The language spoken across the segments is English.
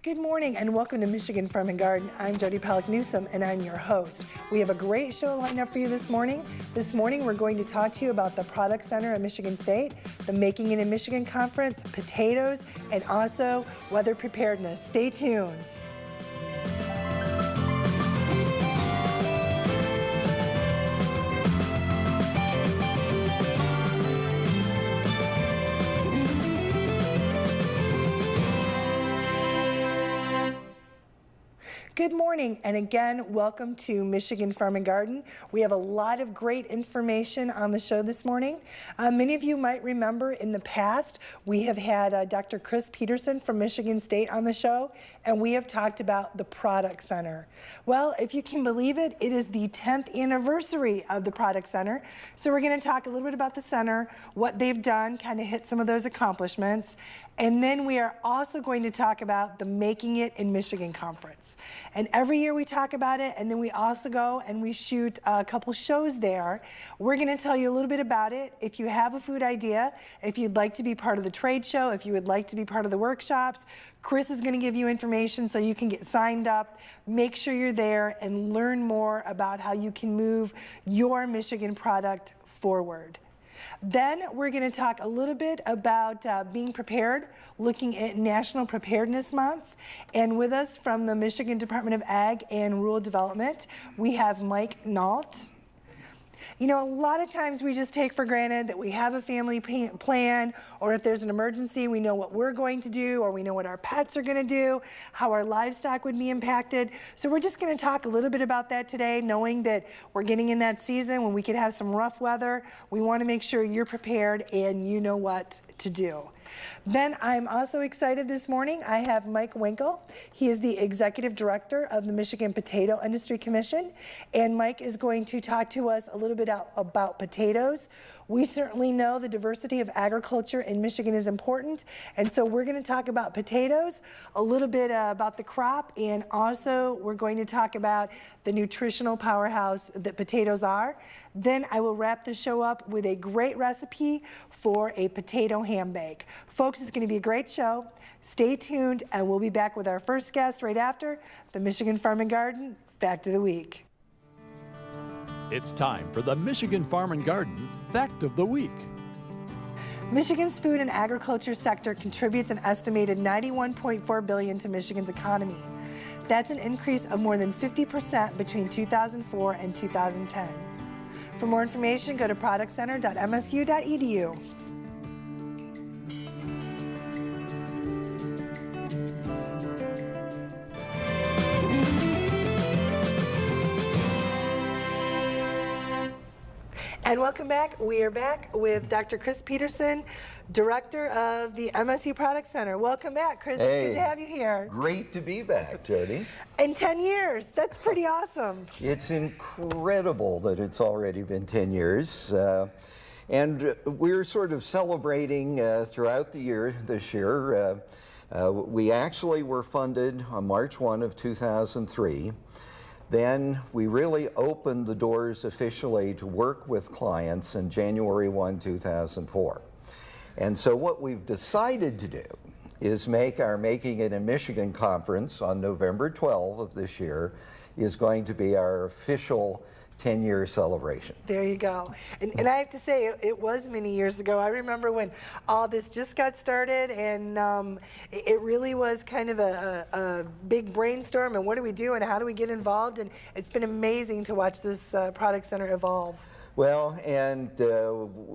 Good morning and welcome to Michigan Farm and Garden. I'm Jody Pollock-Newsome and I'm your host. We have a great show lined up for you this morning. This morning we're going to talk to you about the Product Center at Michigan State, the Making It in Michigan Conference, potatoes, and also weather preparedness. Stay tuned. Good morning, and again, welcome to Michigan Farm and Garden. We have a lot of great information on the show this morning. Many of you might remember in the past, we have had Dr. Chris Peterson from Michigan State on the show, and we have talked about the Product Center. Well, if you can believe it, it is the 10th anniversary of the Product Center. So we're gonna talk a little bit about the center, what they've done, kind of hit some of those accomplishments. And then we are also going to talk about the Making It in Michigan Conference. And every year we talk about it, and then we also go and we shoot a couple shows there. We're gonna tell you a little bit about it. If you have a food idea, if you'd like to be part of the trade show, if you would like to be part of the workshops, Chris is gonna give you information so you can get signed up. Make sure you're there and learn more about how you can move your Michigan product forward. Then we're going to talk a little bit about being prepared, looking at National Preparedness Month. And with us from the Michigan Department of Ag and Rural Development, we have Mike Nault. You know, a lot of times we just take for granted that we have a family plan, or if there's an emergency, we know what we're going to do, or we know what our pets are going to do, how our livestock would be impacted. So we're just going to talk a little bit about that today, knowing that we're getting in that season when we could have some rough weather. We want to make sure you're prepared and you know what to do. Then I'm also excited this morning. I have Mike Winkle. He is the Executive Director of the Michigan Potato Industry Commission. And Mike is going to talk to us a little bit about potatoes. We certainly know the diversity of agriculture in Michigan is important. And so we're going to talk about potatoes, a little bit about the crop, and also we're going to talk about the nutritional powerhouse that potatoes are. Then I will wrap the show up with a great recipe for a potato ham bake. Folks, it's going to be a great show. Stay tuned, and we'll be back with our first guest right after the Michigan Farm and Garden Fact of the Week. It's time for the Michigan Farm and Garden Fact of the Week. Michigan's food and agriculture sector contributes an estimated $91.4 billion to Michigan's economy. That's an increase of more than 50% between 2004 and 2010. For more information, go to productcenter.msu.edu. And welcome back. We are back with Dr. Chris Peterson, Director of the MSU Product Center. Welcome back, Chris. Hey, it's good to have you here. Great to be back, Jody. In 10 years. That's pretty awesome. It's incredible that it's already been 10 years. And we're sort of celebrating throughout the year this year. We actually were funded on March 1 of 2003. Then we really opened the doors officially to work with clients in January 1, 2004. And so what we've decided to do is make our Making It in Michigan conference on November 12 of this year is going to be our official 10-year celebration. There you go. And I have to say, it was many years ago. I remember when all this just got started, and it really was kind of a big brainstorm, and what do we do and how do we get involved? And it's been amazing to watch this Product Center evolve. Well, and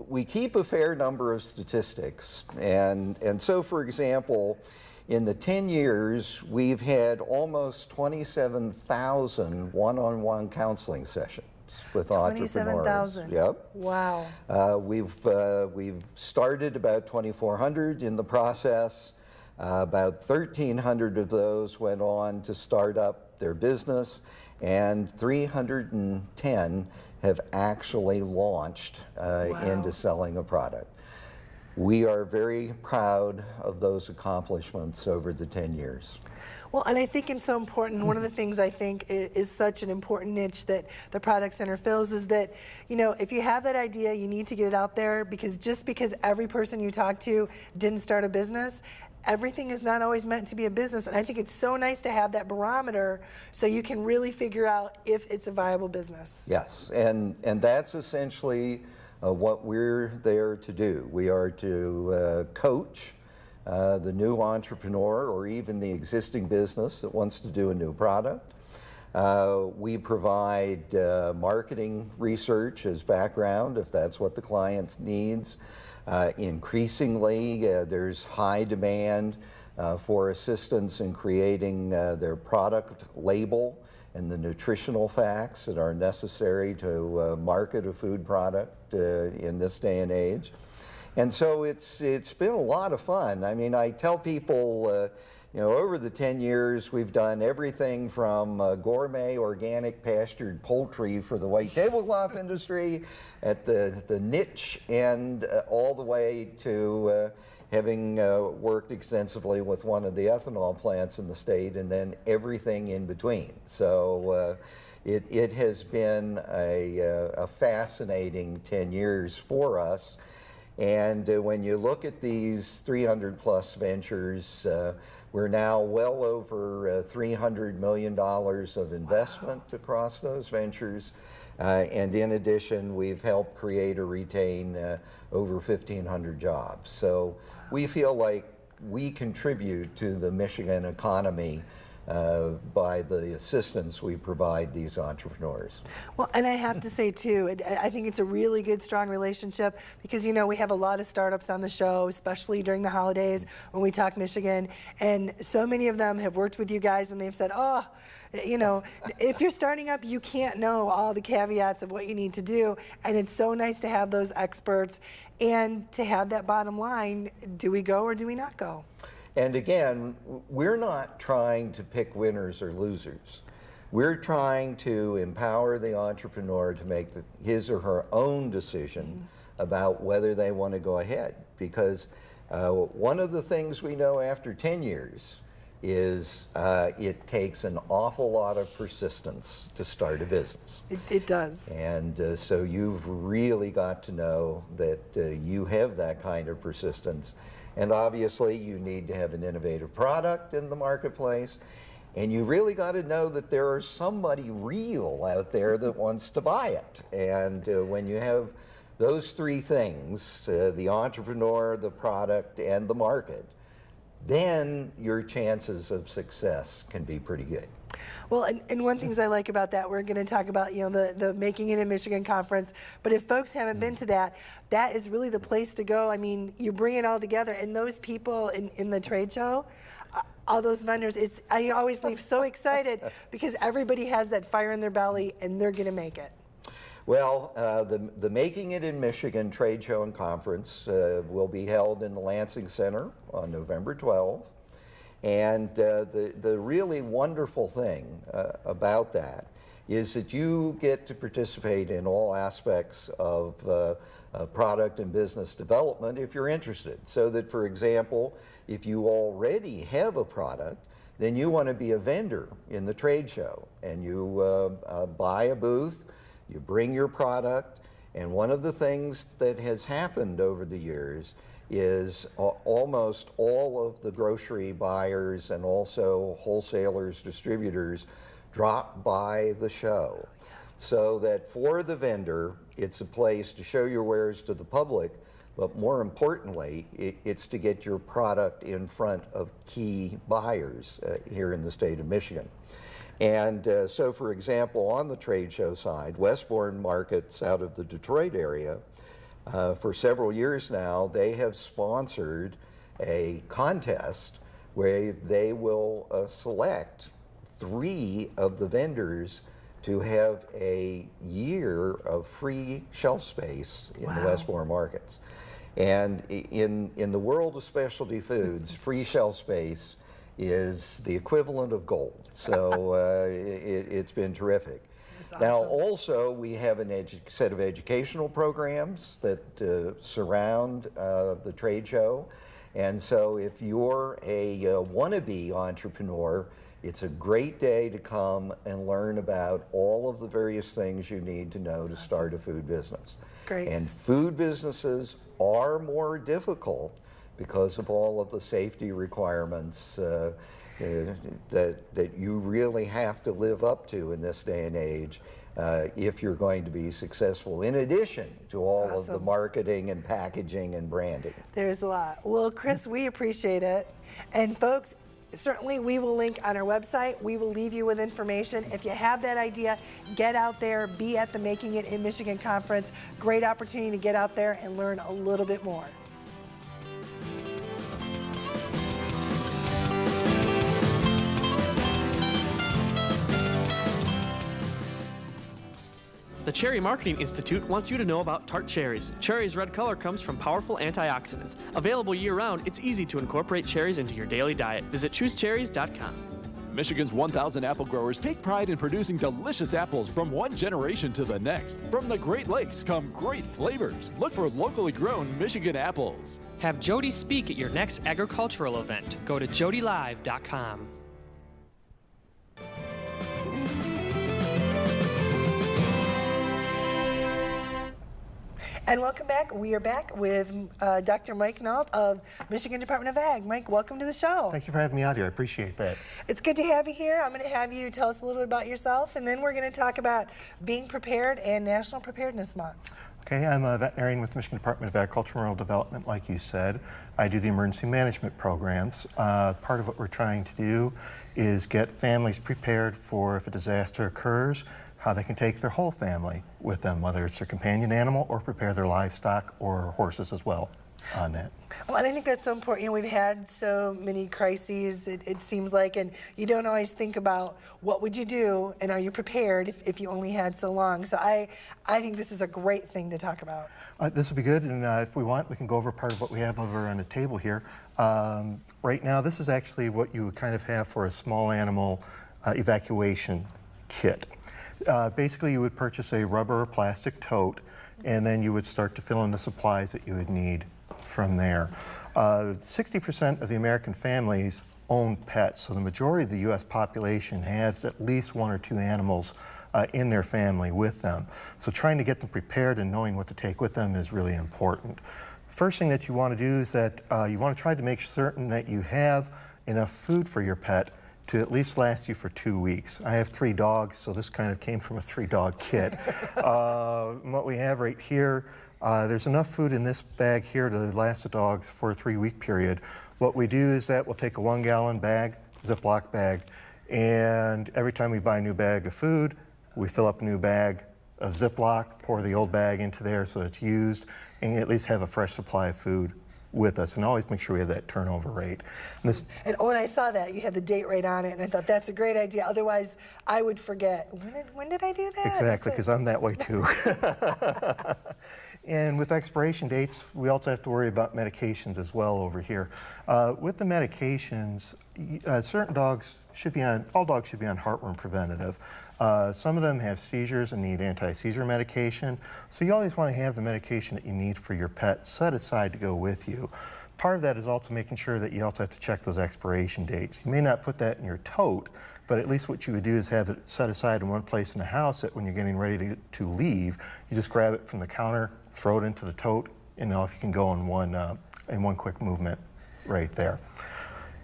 we keep a fair number of statistics. And so, for example, in the 10 years, we've had almost 27,000 one-on-one counseling sessions with entrepreneurs. 27,000. Yep. Wow. We've started about 2,400 in the process. About 1,300 of those went on to start up their business, and 310 have actually launched into selling a product. We are very proud of those accomplishments over the 10 years. Well, and I think it's so important. One of the things I think is such an important niche that the Product Center fills is that, you know, if you have that idea, you need to get it out there, because just because every person you talk to didn't start a business, everything is not always meant to be a business. And I think it's so nice to have that barometer so you can really figure out if it's a viable business. Yes, and that's essentially what we're there to do. We are to coach the new entrepreneur or even the existing business that wants to do a new product. We provide marketing research as background if that's what the client needs. Increasingly, there's high demand for assistance in creating their product label and the nutritional facts that are necessary to market a food product in this day and age. And so it's been a lot of fun. I mean, I tell people, over the 10 years, we've done everything from gourmet, organic, pastured poultry for the white tablecloth industry at the niche end, all the way to having worked extensively with one of the ethanol plants in the state, and then everything in between. So it has been a fascinating 10 years for us. And when you look at these 300 plus ventures, we're now well over $300 million of investment across those ventures. And in addition, we've helped create or retain over 1,500 jobs. So we feel like we contribute to the Michigan economy by the assistance we provide these entrepreneurs. Well, and I have to say too, I think it's a really good, strong relationship because, we have a lot of startups on the show, especially during the holidays when we talk Michigan, and so many of them have worked with you guys and they've said, if you're starting up, you can't know all the caveats of what you need to do, and it's so nice to have those experts and to have that bottom line, do we go or do we not go? And again, we're not trying to pick winners or losers. We're trying to empower the entrepreneur to make his or her own decision about whether they want to go ahead. Because one of the things we know after 10 years is it takes an awful lot of persistence to start a business. It does. And so you've really got to know that you have that kind of persistence. And obviously you need to have an innovative product in the marketplace. And you really got to know that there is somebody real out there that wants to buy it. And when you have those three things, the entrepreneur, the product, and the market, then your chances of success can be pretty good. Well, and one things I like about that, we're going to talk about, the Making It in Michigan conference. But if folks haven't been to that, that is really the place to go. I mean, you bring it all together, and those people in the trade show, all those vendors, I always leave so excited because everybody has that fire in their belly, and they're going to make it. Well, the Making It in Michigan trade show and conference will be held in the Lansing Center on November 12th. And the really wonderful thing about that is that you get to participate in all aspects of product and business development if you're interested. So that, for example, if you already have a product, then you want to be a vendor in the trade show. And you buy a booth, you bring your product, and one of the things that has happened over the years is almost all of the grocery buyers and also wholesalers, distributors drop by the show. So that for the vendor, it's a place to show your wares to the public, but more importantly, it's to get your product in front of key buyers here in the state of Michigan. And so, for example, on the trade show side, Westbourne Markets out of the Detroit area, for several years now, they have sponsored a contest where they will select 3 of the vendors to have a year of free shelf space in the Westbourne markets. And in the world of specialty foods, free shelf space is the equivalent of gold. So it's been terrific. Awesome. Now, also, we have a set of educational programs that surround the trade show. And so if you're a wannabe entrepreneur, it's a great day to come and learn about all of the various things you need to know to start a food business. Great. And food businesses are more difficult because of all of the safety requirements that you really have to live up to in this day and age if you're going to be successful, in addition to all of the marketing and packaging and branding. There's a lot. Well, Chris, we appreciate it. And folks, certainly we will link on our website. We will leave you with information. If you have that idea, get out there, be at the Making It in Michigan conference. Great opportunity to get out there and learn a little bit more. The Cherry Marketing Institute wants you to know about tart cherries. Cherry's red color comes from powerful antioxidants. Available year-round, it's easy to incorporate cherries into your daily diet. Visit choosecherries.com. Michigan's 1,000 apple growers take pride in producing delicious apples from one generation to the next. From the Great Lakes come great flavors. Look for locally grown Michigan apples. Have Jody speak at your next agricultural event. Go to jodylive.com. And welcome back. We are back with Dr. Mike Nault of Michigan Department of Ag. Mike, welcome to the show. Thank you for having me out here. I appreciate that. It's good to have you here. I'm going to have you tell us a little bit about yourself, and then we're going to talk about being prepared and National Preparedness Month. Okay, I'm a veterinarian with the Michigan Department of Agriculture and Rural Development, like you said. I do the emergency management programs. Part of what we're trying to do is get families prepared for if a disaster occurs, how they can take their whole family with them, whether it's their companion animal or prepare their livestock or horses as well on that. Well, and I think that's so important. You know, we've had so many crises, it seems like, and you don't always think about what would you do and are you prepared if you only had so long. So I think this is a great thing to talk about. This will be good, and if we want, we can go over part of what we have over on the table here. Right now, this is actually what you would kind of have for a small animal evacuation kit. Basically, you would purchase a rubber or plastic tote, and then you would start to fill in the supplies that you would need from there. 60% of the American families own pets, so the majority of the U.S. population has at least one or two animals in their family with them. So trying to get them prepared and knowing what to take with them is really important. First thing that you want to do is that you want to try to make certain that you have enough food for your pet to at least last you for 2 weeks. I have 3 dogs, so this kind of came from a 3-dog kit. What we have right here, there's enough food in this bag here to last the dogs for a 3-week period. What we do is that we'll take a 1-gallon bag, Ziploc bag, and every time we buy a new bag of food, we fill up a new bag of Ziploc, pour the old bag into there so it's used, and at least have a fresh supply of food with us, and always make sure we have that turnover rate. And when I saw that, you had the date right on it, and I thought that's a great idea. Otherwise, I would forget. When did I do that? Exactly, because I'm that way too. And with expiration dates, we also have to worry about medications as well over here. With the medications, certain dogs should be on, all dogs should be on heartworm preventative. Some of them have seizures and need anti-seizure medication. So you always want to have the medication that you need for your pet set aside to go with you. Part of that is also making sure that you also have to check those expiration dates. You may not put that in your tote, but at least what you would do is have it set aside in one place in the house that when you're getting ready to leave, you just grab it from the counter, throw it into the tote, and off you can go in one quick movement right there.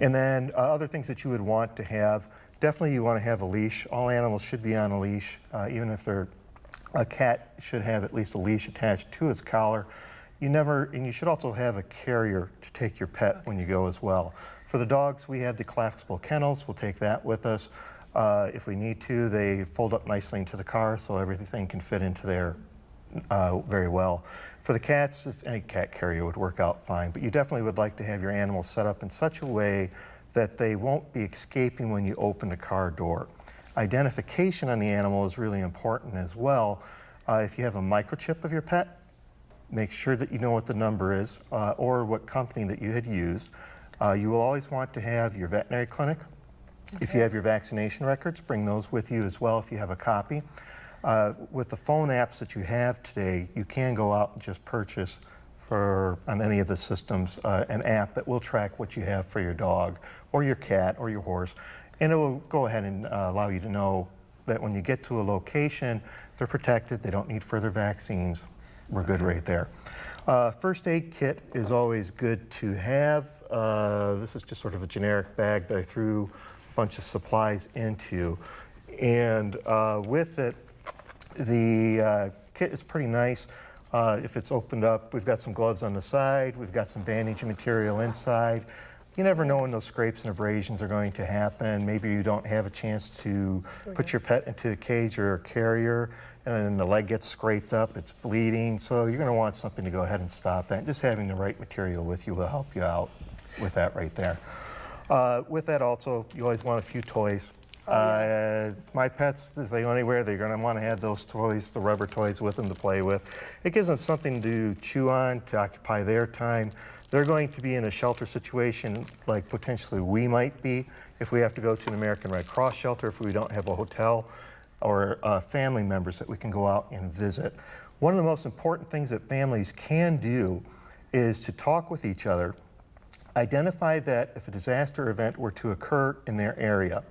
And then other things that you would want to have, definitely you want to have a leash. All animals should be on a leash, even if they're a cat should have at least a leash attached to its collar. And you should also have a carrier to take your pet when you go as well. For the dogs, we have the collapsible kennels. We'll take that with us. If we need to, they fold up nicely into the car so everything can fit into there very well. For the cats, if any cat carrier would work out fine, but you definitely would like to have your animals set up in such a way that they won't be escaping when you open the car door. Identification on the animal is really important as well. If you have a microchip of your pet, make sure that you know what the number is or what company that you had used. You will always want to have your veterinary clinic. Okay. If you have your vaccination records, bring those with you as well if you have a copy. With the phone apps that you have today, you can go out and just purchase on any of the systems an app that will track what you have for your dog or your cat or your horse, and it will go ahead and allow you to know that when you get to a location, they're protected, they don't need further vaccines, we're good right there. First aid kit is always good to have. This is just sort of a generic bag that I threw a bunch of supplies into. And with it, the kit is pretty nice. If it's opened up, we've got some gloves on the side, we've got some bandaging material inside. You never know when those scrapes and abrasions are going to happen. Maybe you don't have a chance to put your pet into a cage or a carrier, and then the leg gets scraped up, it's bleeding, so you're going to want something to go ahead and stop that. Just having the right material with you will help you out with that right there. With that also, you always want a few toys. My pets, if they go anywhere, they're going to want to have those toys, the rubber toys with them to play with. It gives them something to chew on, to occupy their time. They're going to be in a shelter situation like potentially we might be if we have to go to an American Red Cross shelter, if we don't have a hotel or family members that we can go out and visit. One of the most important things that families can do is to talk with each other, identify that if a disaster event were to occur in their area,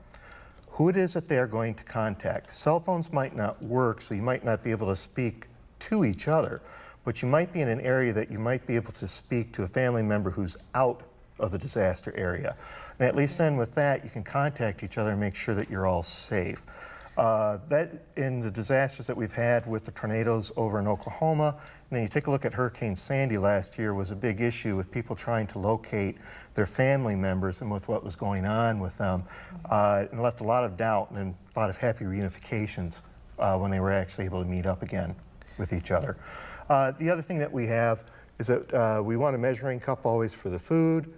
who it is that they're going to contact. Cell phones might not work, so you might not be able to speak to each other, but you might be in an area that you might be able to speak to a family member who's out of the disaster area. And at least then with that, you can contact each other and make sure that you're all safe. That in the disasters that we've had with the tornadoes over in Oklahoma, and then you take a look at Hurricane Sandy last year, was a big issue with people trying to locate their family members and with what was going on with them, and left a lot of doubt and a lot of happy reunifications when they were actually able to meet up again with each other. The other thing that we have is that we want a measuring cup always for the food.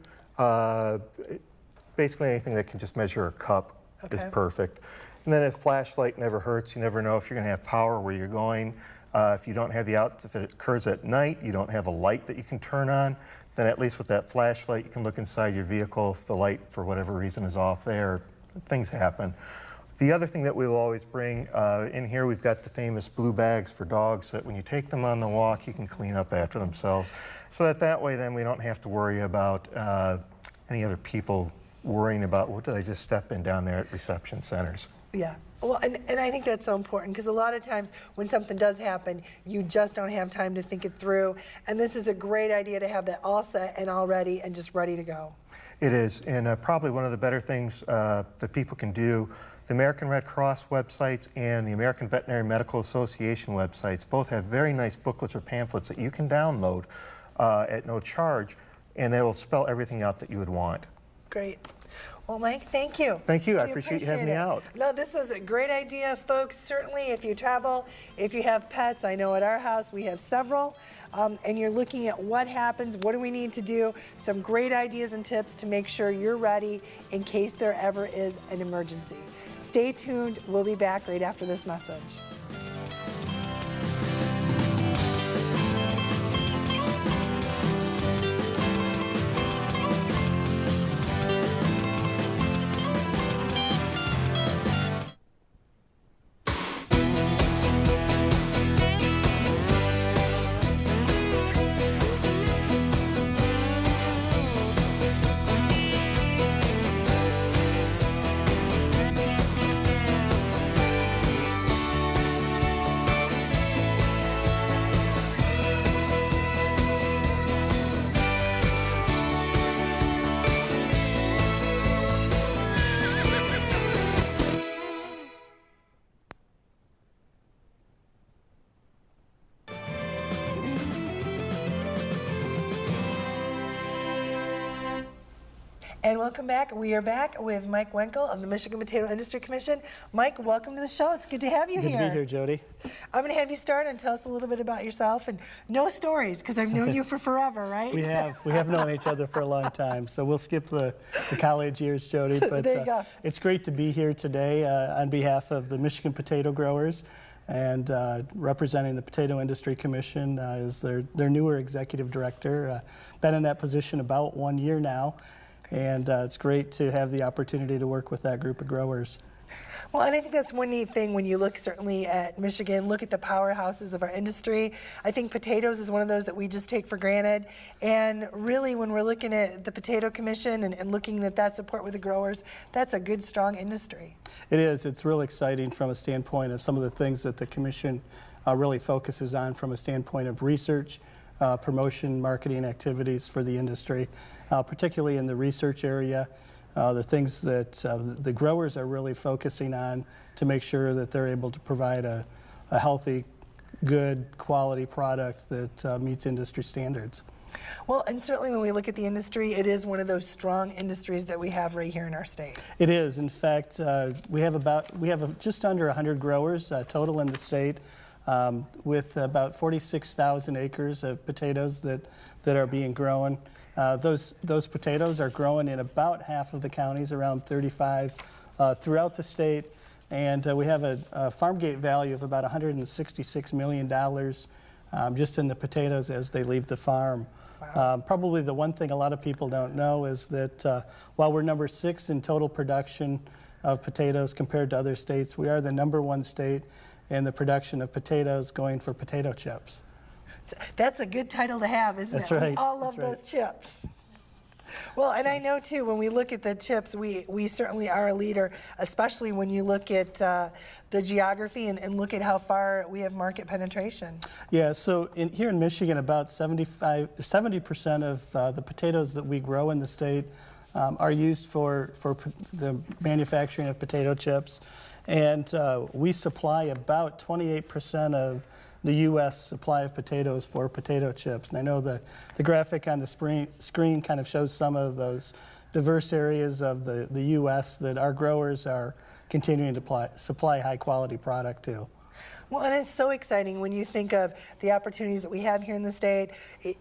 Basically anything that can just measure a cup is perfect. And then a flashlight never hurts. You never know if you're going to have power where you're going. If you don't have if it occurs at night, you don't have a light that you can turn on, then at least with that flashlight, you can look inside your vehicle if the light, for whatever reason, is off there. Things happen. The other thing that we'll always bring, in here we've got the famous blue bags for dogs that when you take them on the walk, you can clean up after themselves. So that way then we don't have to worry about any other people worrying about what did I just step in down there at reception centers. Yeah. Well, and I think that's so important because a lot of times when something does happen, you just don't have time to think it through. And this is a great idea to have that all set and all ready and just ready to go. It is, and probably one of the better things that people can do, the American Red Cross websites and the American Veterinary Medical Association websites both have very nice booklets or pamphlets that you can download at no charge, and they will spell everything out that you would want. Great. Well, Mike, thank you. Thank you. I appreciate you having me out. No, this was a great idea, folks. Certainly, if you travel, if you have pets, I know at our house we have several, and you're looking at what happens, what do we need to do, some great ideas and tips to make sure you're ready in case there ever is an emergency. Stay tuned. We'll be back right after this message. And welcome back. We are back with Mike Wenkel of the Michigan Potato Industry Commission. Mike, welcome to the show. It's good to have you here. Good to be here, Jody. I'm going to have you start and tell us a little bit about yourself and no stories because I've known you for forever, right? We have known each other for a long time, so we'll skip the college years, Jody. But there you go. It's great to be here today on behalf of the Michigan potato growers and representing the Potato Industry Commission as their newer executive director. Been in that position about 1 year now. And it's great to have the opportunity to work with that group of growers. Well, and I think that's one neat thing when you look certainly at Michigan, look at the powerhouses of our industry. I think potatoes is one of those that we just take for granted. And really when we're looking at the Potato Commission and looking at that support with the growers, that's a good, strong industry. It is. It's real exciting from a standpoint of some of the things that the Commission really focuses on from a standpoint of research, promotion, marketing activities for the industry, particularly in the research area. The things that the growers are really focusing on to make sure that they're able to provide a healthy, good quality product that meets industry standards. Well, and certainly when we look at the industry, it is one of those strong industries that we have right here in our state. It is. In fact, we have just under 100 growers total in the state, with about 46,000 acres of potatoes that are being grown. Those potatoes are grown in about half of the counties, around 35 throughout the state, and we have a farm gate value of about $166 million just in the potatoes as they leave the farm. Wow. Probably the one thing a lot of people don't know is that while we're number 6 in total production of potatoes compared to other states, we are the #1 state in the production of potatoes, going for potato chips. That's a good title to have, isn't That's it? right. We all love those chips. Well, and I know too, when we look at the chips, we certainly are a leader, especially when you look at the geography and look at how far we have market penetration. Yeah, so here in Michigan, about 70% of the potatoes that we grow in the state are used for the manufacturing of potato chips. And we supply about 28% of the U.S. supply of potatoes for potato chips. And I know the graphic on the screen kind of shows some of those diverse areas of the U.S. that our growers are continuing to supply high-quality product to. Well, and it's so exciting when you think of the opportunities that we have here in the state.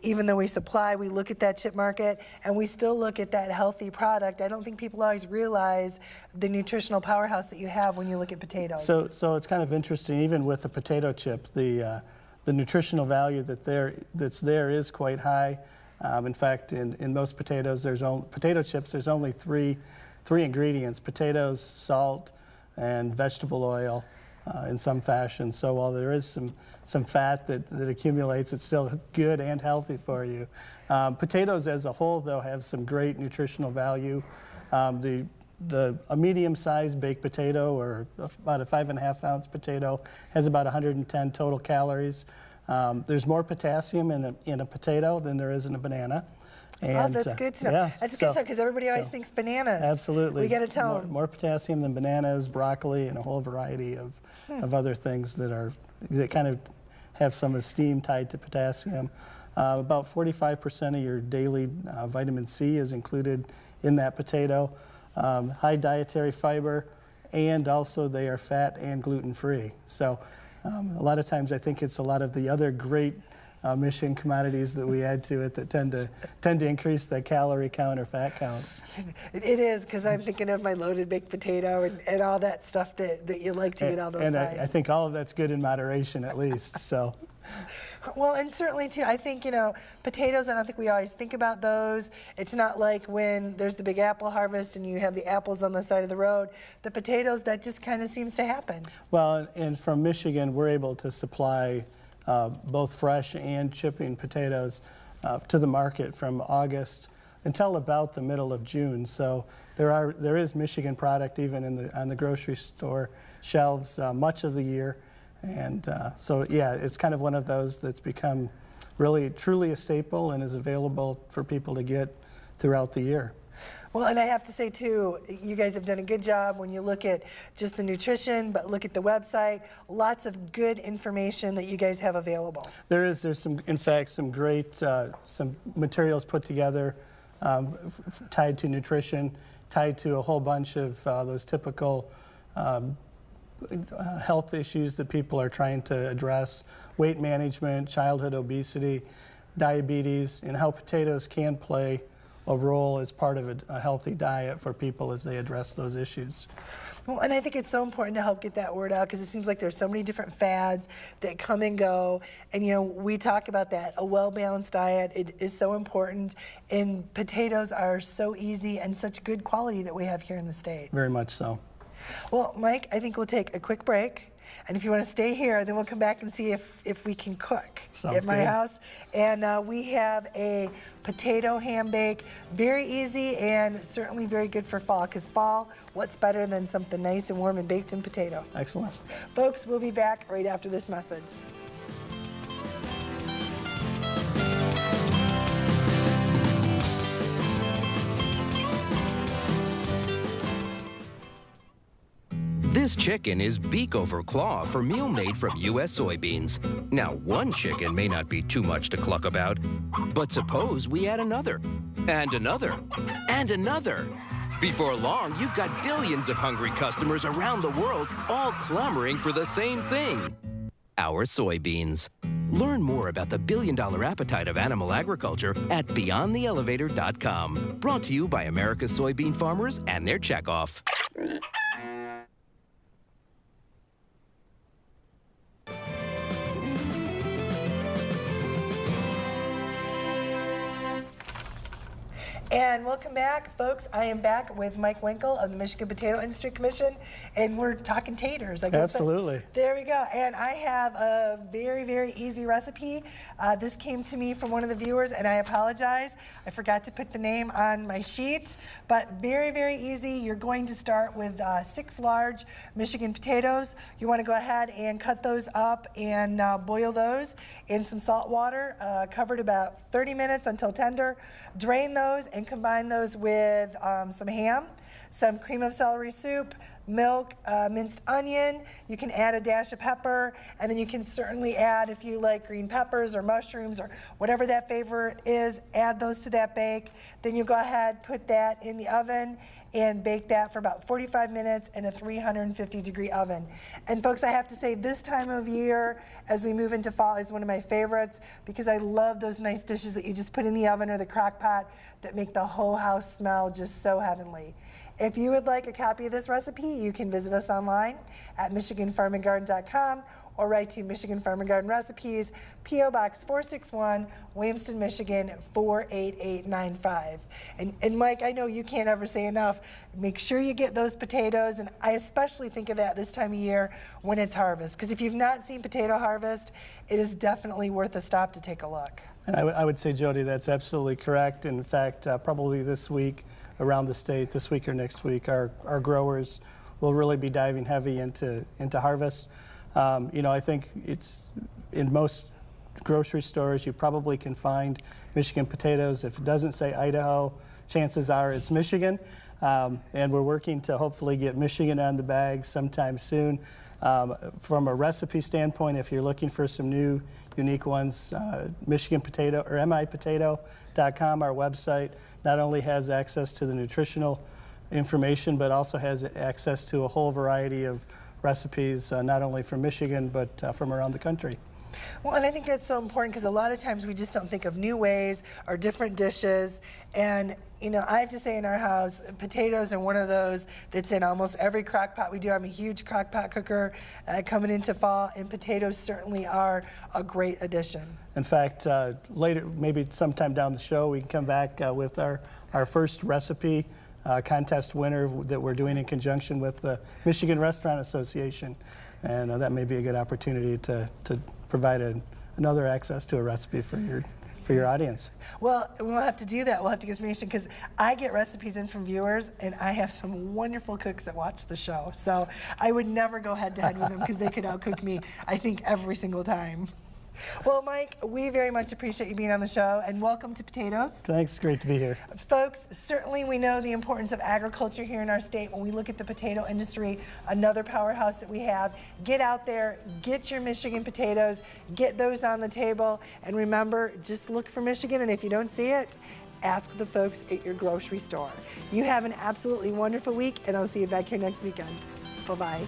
Even though we supply, we look at that chip market, and we still look at that healthy product. I don't think people always realize the nutritional powerhouse that you have when you look at potatoes. So it's kind of interesting, even with the potato chip, the nutritional value that's there is quite high. In fact, in most potatoes, potato chips, there's only three ingredients: potatoes, salt, and vegetable oil. In some fashion. So while there is some fat that accumulates, it's still good and healthy for you. Potatoes as a whole, though, have some great nutritional value. A medium-sized baked potato, or about a 5.5-ounce potato, has about 110 total calories. There's more potassium in a potato than there is in a banana. And, oh, that's good to know. Yeah, that's good to know, because everybody always thinks bananas. Absolutely. We got to tell them. More potassium than bananas, broccoli, and a whole variety of other things that kind of have some esteem tied to potassium. About 45% of your daily vitamin C is included in that potato. High dietary fiber, and also they are fat and gluten-free. So a lot of times I think it's a lot of the other great Michigan commodities that we add to it that tend to increase the calorie count or fat count. It is, because I'm thinking of my loaded baked potato and all that stuff that you like to get all those And sides. I think all of that's good in moderation, at least. So. Well, and certainly too, I think, potatoes, I don't think we always think about those. It's not like when there's the big apple harvest and you have the apples on the side of the road. The potatoes, that just kind of seems to happen. Well, and from Michigan, we're able to supply both fresh and chipping potatoes to the market from August until about the middle of June. So there is Michigan product even on the grocery store shelves much of the year. And so, yeah, it's kind of one of those that's become really, truly a staple and is available for people to get throughout the year. Well, and I have to say, too, you guys have done a good job when you look at just the nutrition, but look at the website. Lots of good information that you guys have available. There's some, in fact, some great, some materials put together tied to nutrition, tied to a whole bunch of those typical health issues that people are trying to address: weight management, childhood obesity, diabetes, and how potatoes can play a role as part of a healthy diet for people as they address those issues. Well, and I think it's so important to help get that word out, because it seems like there's so many different fads that come and go. And, we talk about that. A well-balanced diet, it is so important. And potatoes are so easy and such good quality that we have here in the state. Very much so. Well, Mike, I think we'll take a quick break. And if you want to stay here, then we'll come back and see if we can cook Sounds at my good. house. And we have a potato ham bake, very easy and certainly very good for fall, because fall, what's better than something nice and warm and baked in potato? Excellent. Folks, we'll be back right after this message. This chicken is beak over claw for meal made from U.S. soybeans. Now, one chicken may not be too much to cluck about, but suppose we add another, and another, and another. Before long, you've got billions of hungry customers around the world all clamoring for the same thing, our soybeans. Learn more about the billion-dollar appetite of animal agriculture at BeyondTheElevator.com. Brought to you by America's soybean farmers and their checkoff. And welcome back, folks. I am back with Mike Winkle of the Michigan Potato Industry Commission, and we're talking taters. I guess Absolutely. There we go. And I have a very, very easy recipe. This came to me from one of the viewers, and I apologize. I forgot to put the name on my sheet, but very, very easy. You're going to start with 6 large Michigan potatoes. You want to go ahead and cut those up and boil those in some salt water, covered about 30 minutes until tender. Drain those and combine those with some ham, some cream of celery soup, milk, minced onion. You can add a dash of pepper, and then you can certainly add, if you like green peppers or mushrooms or whatever that favorite is, add those to that bake. Then you go ahead, put that in the oven and bake that for about 45 minutes in a 350-degree oven. And folks, I have to say, this time of year, as we move into fall, is one of my favorites, because I love those nice dishes that you just put in the oven or the crock pot that make the whole house smell just so heavenly. If you would like a copy of this recipe, you can visit us online at MichiganFarmingGarden.com or write to Michigan Farm and Garden Recipes, P.O. Box 461, Williamston, Michigan 48895. And Mike, I know you can't ever say enough. Make sure you get those potatoes, and I especially think of that this time of year when it's harvest, because if you've not seen potato harvest, it is definitely worth a stop to take a look. And I would say, Jody, that's absolutely correct. In fact, probably this week around the state, this week or next week, our growers will really be diving heavy into harvest. You know, I think it's in most grocery stores, you probably can find Michigan potatoes. If it doesn't say Idaho, chances are it's Michigan. And we're working to hopefully get Michigan on the bag sometime soon. From a recipe standpoint, if you're looking for some new, unique ones, Michigan Potato or MiPotato.com, our website, not only has access to the nutritional information, but also has access to a whole variety of recipes, not only from Michigan, but from around the country. Well, and I think that's so important, because a lot of times we just don't think of new ways or different dishes. And, you know, I have to say, in our house, potatoes are one of those that's in almost every crock pot we do. I'm a huge crock pot cooker coming into fall, and potatoes certainly are a great addition. In fact, later, maybe sometime down the show, we can come back with our first recipe contest winner that we're doing in conjunction with the Michigan Restaurant Association. And that may be a good opportunity to provide another access to a recipe for your audience. Well, we'll have to do that. We'll have to get information, because I get recipes in from viewers, and I have some wonderful cooks that watch the show. So I would never go head-to-head with them, because they could outcook me, I think, every single time. Well, Mike, we very much appreciate you being on the show, and welcome to Potatoes. Thanks, great to be here. Folks, certainly we know the importance of agriculture here in our state. When we look at the potato industry, another powerhouse that we have, get out there, get your Michigan potatoes, get those on the table, and remember, just look for Michigan, and if you don't see it, ask the folks at your grocery store. You have an absolutely wonderful week, and I'll see you back here next weekend. Bye-bye.